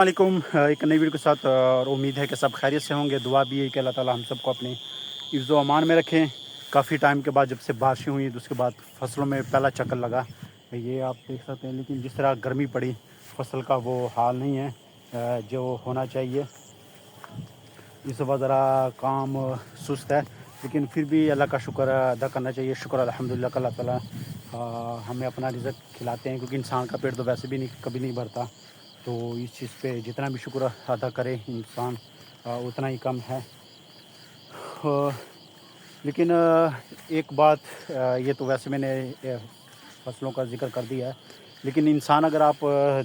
वालेकुम। एक नई वीडियो के साथ और उम्मीद है कि सब खैरियत से होंगे। दुआ भी है कि अल्लाह ताला हम सबको अपने हिफ्ज़ व अमान में रखें। काफ़ी टाइम के बाद जब से बारिशें हुई तो उसके बाद फसलों में पहला चक्कर लगा, ये आप देख सकते हैं। लेकिन जिस तरह गर्मी पड़ी फसल का वो हाल नहीं है जो होना चाहिए। इस दफ़ा ज़रा काम सुस्त है, लेकिन फिर भी अल्लाह का शुक्र अदा करना चाहिए। शुक्र अल्हम्दुलिल्लाह अल्लाह ताला हमें अपना रिज़्क़ खिलाते हैं, क्योंकि इंसान का पेट तो वैसे भी नहीं कभी नहीं भरता। तो इस चीज़ पे जितना भी शुक्र अदा करे इंसान उतना ही कम है। लेकिन एक बात, ये तो वैसे मैंने फसलों का जिक्र कर दिया है, लेकिन इंसान अगर आप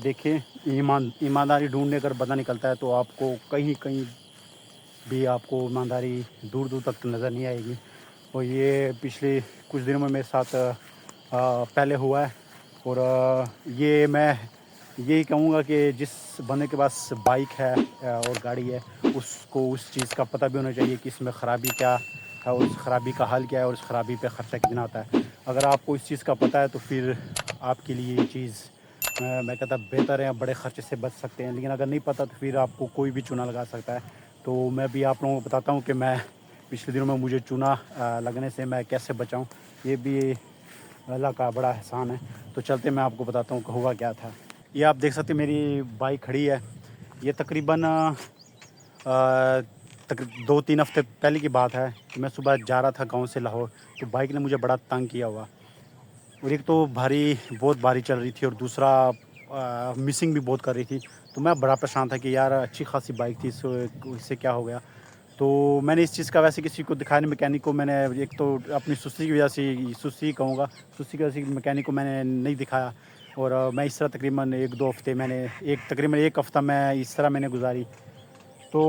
देखें, ईमानदारी ढूंढने अगर बंदा निकलता है तो आपको कहीं कहीं भी आपको ईमानदारी दूर दूर तक नज़र नहीं आएगी। और ये पिछले कुछ दिनों में मेरे साथ पहले हुआ है। और ये मैं यही कहूँगा कि जिस बंदे के पास बाइक है और गाड़ी है, उसको उस चीज़ का पता भी होना चाहिए कि इसमें ख़राबी क्या है और उस ख़राबी का हल क्या है और उस ख़राबी पे ख़र्चा कितना आता है। अगर आपको इस चीज़ का पता है तो फिर आपके लिए ये चीज़ मैं कहता बेहतर है, बड़े ख़र्चे से बच सकते हैं। लेकिन अगर नहीं पता तो फिर आपको कोई भी चूना लगा सकता है। तो मैं भी आप लोगों को बताता हूँ कि मैं पिछले दिनों में मुझे चूना लगने से मैं कैसे बचाऊँ। ये भी अल्लाह का बड़ा एहसान है। तो चलते मैं आपको बताता हूँ कि हुआ क्या था। ये आप देख सकते हैं मेरी बाइक खड़ी है। ये तकरीबन 2-3 हफ़्ते पहले की बात है कि मैं सुबह जा रहा था गांव से लाहौर, तो बाइक ने मुझे बड़ा तंग किया हुआ। और एक तो बहुत भारी चल रही थी और दूसरा मिसिंग भी बहुत कर रही थी। तो मैं बड़ा परेशान था कि यार अच्छी खासी बाइक थी, इससे क्या हो गया। तो मैंने इस चीज़ का वैसे किसी को दिखाया नहीं, मैकेनिक को मैंने, एक तो अपनी सुस्ती की वजह से, सुस्ती कहूँगा, सुस्ती की वजह से मैकेनिक को मैंने नहीं दिखाया। और मैं इस तरह तकरीबन 1-2 हफ़्ते तकरीबन 1 हफ़्ता मैं इस तरह मैंने गुजारी। तो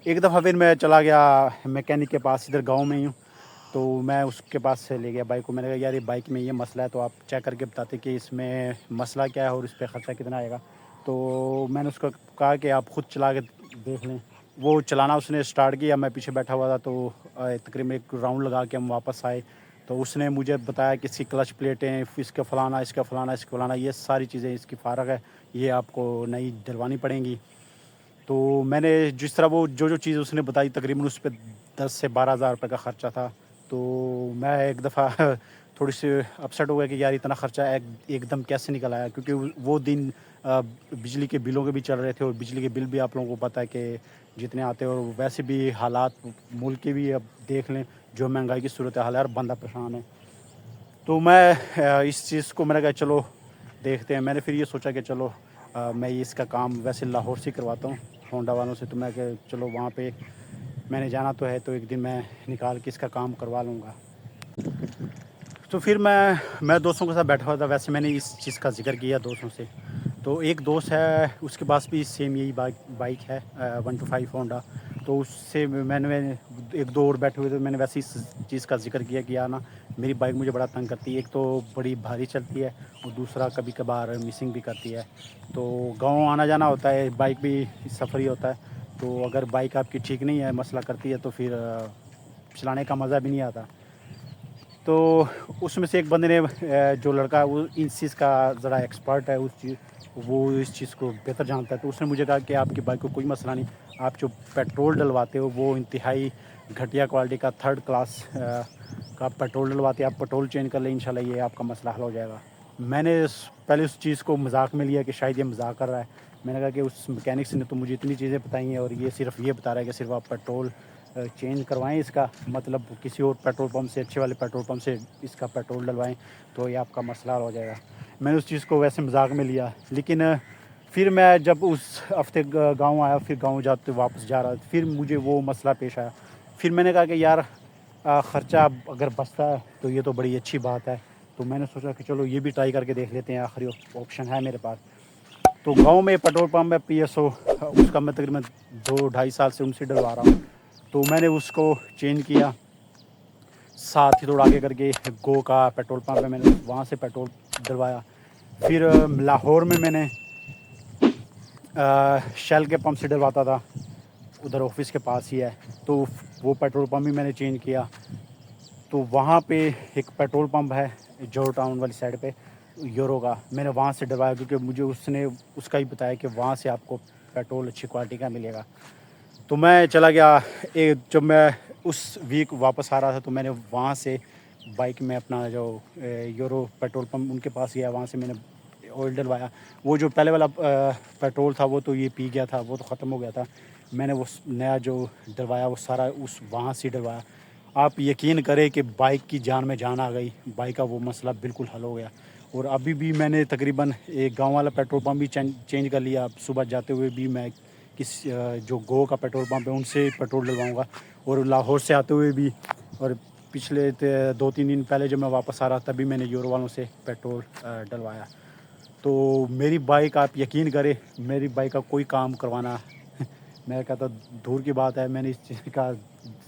एक दफ़ा फिर मैं चला गया मैकेनिक के पास, इधर गांव में ही हूँ। तो मैं उसके पास से ले गया बाइक को। मैंने कहा यार ये बाइक में ये मसला है, तो आप चेक करके बताते कि इसमें मसला क्या है और इस पर ख़र्चा कितना आएगा। तो मैंने उसको कहा कि आप ख़ुद चला के देख लें। वो चलाना उसने स्टार्ट किया, मैं पीछे बैठा हुआ था। तो तकरीबन एक राउंड लगा के हम वापस आए। तो उसने मुझे बताया कि इसकी क्लच प्लेटें, इसका फ़लाना, इसका फ़लाना, इसका फ़लाना, ये सारी चीज़ें, इसकी फ़ारग है, ये आपको नई डलवानी पड़ेंगी। तो मैंने जिस तरह वो जो चीज़ उसने बताई, तकरीबन उस पे 10 से 12 हज़ार रुपये का ख़र्चा था। तो मैं एक दफ़ा थोड़ी सी अपसेट हो गया कि यार इतना ख़र्चा एकदम कैसे निकल आया, क्योंकि वो दिन बिजली के बिलों के भी चल रहे थे। और बिजली के बिल भी आप लोगों को पता है कि जितने आते हैं, और वैसे भी हालात मुल्क के भी अब देख लें, जो महंगाई की सूरत हाल है, हर बंदा परेशान है। तो मैं इस चीज़ को मैंने कहा चलो देखते हैं। मैंने फिर ये सोचा कि चलो मैं इसका काम वैसे लाहौर से करवाता हूँ होंडा वालों से। तो मैं कहा चलो वहाँ पे मैंने जाना तो है, तो एक दिन मैं निकाल के इसका काम करवा लूँगा। तो फिर मैं दोस्तों के साथ बैठा हुआ था। वैसे मैंने इस चीज़ का जिक्र किया दोस्तों से। तो एक दोस्त है, उसके पास भी सेम यही बाइक है 125 होंडा। तो उससे मैंने 1-2 और बैठे हुए थे। मैंने वैसे इस चीज़ का जिक्र किया कि यार ना मेरी बाइक मुझे बड़ा तंग करती है। एक तो बड़ी भारी चलती है और दूसरा कभी कभार मिसिंग भी करती है। तो गांव आना जाना होता है, बाइक भी सफ़र ही होता है। तो अगर बाइक आपकी ठीक नहीं है, मसला करती है, तो फिर चलाने का मज़ा भी नहीं आता। तो उसमें से एक बंदे ने जो लड़का है वो इस चीज़ का ज़रा एक्सपर्ट है, वो इस चीज़ को बेहतर जानता है। तो उसने मुझे कहा कि आपकी बाइक को कोई मसला नहीं, आप जो पेट्रोल डलवाते हो वो इंतहाई घटिया क्वालिटी का 3rd क्लास का पेट्रोल डलवाते हैं। आप पेट्रोल चेंज कर लें, इंशाल्लाह ये आपका मसला हल हो जाएगा। मैंने पहले उस चीज़ को मजाक में लिया कि शायद ये मजाक कर रहा है। मैंने कहा कि उस मैकेनिक्स ने तो मुझे इतनी चीज़ें बताई हैं और ये सिर्फ ये बता रहा है कि सिर्फ आप पेट्रोल चेंज करवाएं, इसका मतलब किसी और पेट्रोल पंप से, अच्छे वाले पेट्रोल पंप से इसका पेट्रोल डलवाएं, तो ये आपका मसला हल हो जाएगा। मैंने उस चीज़ को वैसे मजाक में लिया। लेकिन फिर मैं जब उस हफ्ते गांव आया, फिर गांव जाते वापस जा रहा, फिर मुझे वो मसला पेश आया। फिर मैंने कहा कि यार ख़र्चा अगर बचता है तो ये तो बड़ी अच्छी बात है। तो मैंने सोचा कि चलो ये भी ट्राई करके देख लेते हैं, आखिरी ऑप्शन है मेरे पास। तो गांव में पेट्रोल पंप है PSO, उसका मैं तकरीबन 2-2.5 साल से उनसे डलवा रहा हूँ। तो मैंने उसको चेंज किया। साथ ही थोड़ा आगे करके गो का पेट्रोल पंप है, मैंने वहाँ से पेट्रोल डलवाया। फिर लाहौर में मैंने शेल के पंप से डलवाता था, उधर ऑफिस के पास ही है। तो वो पेट्रोल पंप भी मैंने चेंज किया। तो वहाँ पे एक पेट्रोल पंप है जोर टाउन वाली साइड पे, یورو کا میں نے وہاں سے ڈلوایا کیونکہ مجھے اس نے اس کا ہی بتایا کہ وہاں سے آپ کو پیٹرول اچھی کوالٹی کا ملے گا. تو میں چلا گیا. جب میں اس ویک واپس آ رہا تھا تو میں نے وہاں سے بائک میں اپنا جو یورو پیٹرول پمپ ان کے پاس گیا, وہاں سے میں نے آئل ڈلوایا. وہ جو پہلے والا پیٹرول تھا وہ تو یہ پی گیا تھا, وہ تو ختم ہو گیا تھا. میں نے وہ نیا جو ڈلوایا وہ سارا وہاں سے ڈلوایا. آپ یقین کریں کہ بائک کی جان میں جان آ گئی, بائک کا وہ مسئلہ بالکل حل ہو گیا. اور ابھی بھی میں نے تقریباً ایک گاؤں والا پیٹرول پمپ بھی چینج کر لیا. صبح جاتے ہوئے بھی میں جو گو کا پیٹرول پمپ ہے ان سے پیٹرول ڈلواؤں گا, اور لاہور سے آتے ہوئے بھی, اور پچھلے 2-3 دن پہلے جب میں واپس آ رہا تبھی میں نے یورو والوں سے پیٹرول ڈلوایا. تو میری بائک آپ یقین کریں, میری بائک کا کوئی کام کروانا میں کہتا دور کی بات ہے. میں نے اس چیز کا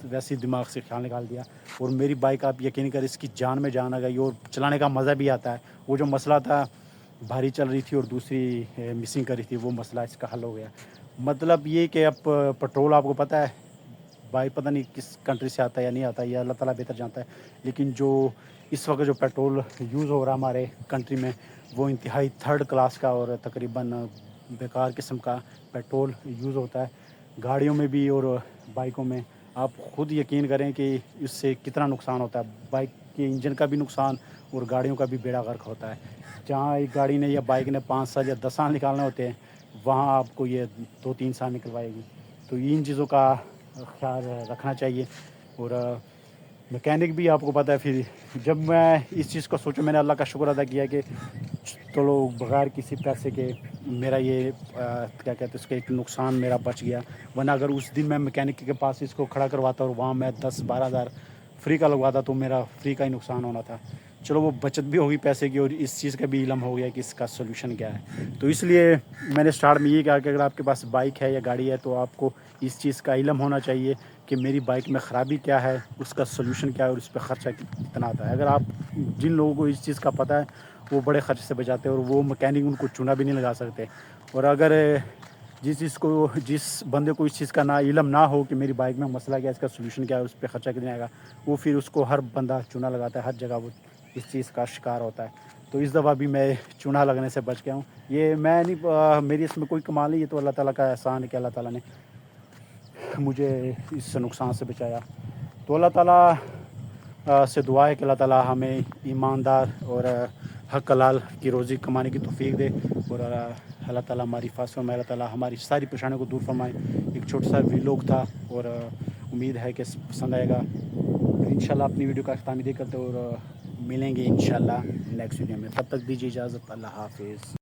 ویسے ہی دماغ سے خیال نکال دیا, اور میری بائک آپ یقین کریں اس کی جان میں جان آ گئی, اور چلانے کا مزہ بھی آتا ہے. وہ جو مسئلہ تھا بھاری چل رہی تھی اور دوسری مسنگ کر رہی تھی, وہ مسئلہ اس کا حل ہو گیا. مطلب یہ کہ اب پیٹرول آپ کو پتہ ہے بھائی پتہ نہیں کس کنٹری سے آتا ہے یا نہیں آتا ہے, یہ اللہ تعالیٰ بہتر جانتا ہے. لیکن جو اس وقت جو پیٹرول یوز ہو رہا ہمارے کنٹری میں وہ انتہائی تھرڈ کلاس کا اور تقریباً بیکار قسم کا پیٹرول یوز ہوتا ہے گاڑیوں میں بھی اور بائکوں میں. آپ خود یقین کریں کہ اس سے کتنا نقصان ہوتا ہے. بائک کے انجن کا بھی نقصان اور گاڑیوں کا بھی بیڑا غرق ہوتا ہے. جہاں ایک گاڑی نے یا بائک نے 5 سال یا 10 سال نکالنے ہوتے ہیں, وہاں آپ کو یہ 2-3 سال نکلوائے گی. تو ان چیزوں کا خیال رکھنا چاہیے. اور مکینک بھی آپ کو پتہ ہے, پھر جب میں اس چیز کو سوچا میں نے اللہ کا شکر ادا کیا کہ چلو بغیر کسی پیسے کے میرا یہ کیا کہتے ہیں اس کا ایک نقصان میرا بچ گیا. ورنہ اگر اس دن میں مکینک کے پاس اس کو کھڑا کرواتا اور وہاں میں 10-12 ہزار فری کا لگواتا تو میرا فری کا ہی نقصان ہونا تھا. چلو وہ بچت بھی ہوگی پیسے کی, اور اس چیز کا بھی علم ہو گیا کہ اس کا سولوشن کیا ہے. تو اس لیے میں نے اسٹارٹ میں یہ کہا کہ اگر آپ کے پاس بائک ہے یا گاڑی ہے تو آپ کو اس چیز کا علم ہونا چاہیے کہ میری بائک میں خرابی کیا ہے, اس کا سولوشن کیا ہے, اور اس پہ خرچہ کتنا آتا ہے. اگر آپ جن لوگوں کو اس چیز کا پتہ ہے وہ بڑے خرچ سے بچاتے ہیں, اور وہ مکینک ان کو چونا بھی نہیں لگا سکتے. اور اگر جس بندے کو اس چیز کا نہ علم نہ ہو کہ میری بائک میں مسئلہ کیا ہے, اس کا سولوشن کیا ہے, اس پہ خرچہ کتنا آئے گا, وہ پھر اس کو ہر بندہ چونا لگاتا ہے, ہر جگہ وہ اس چیز کا شکار ہوتا ہے. تو اس دفعہ بھی میں چونا لگنے سے بچ گیا ہوں. یہ میں نہیں, میری اس میں کوئی کمال نہیں, یہ تو اللہ تعالیٰ کا احسان ہے کہ اللہ تعالیٰ نے مجھے اس نقصان سے بچایا. تو اللہ تعالیٰ سے دعا ہے کہ اللہ تعالیٰ ہمیں ایماندار اور حق حلال کی روزی کمانے کی توفیق دے, اور اللہ تعالیٰ ہماری حفاظت فرمائے, اللہ تعالیٰ ہماری ساری پریشانیوں کو دور فرمائے. ایک چھوٹا سا ویلوگ تھا اور امید ہے کہ پسند آئے گا. انشاءاللہ اپنی ویڈیو کا اختتام دے کرتے اور ملیں گے انشاءاللہ نیکسٹ ویڈیو میں. تب تک دیجیے اجازت, اللہ حافظ.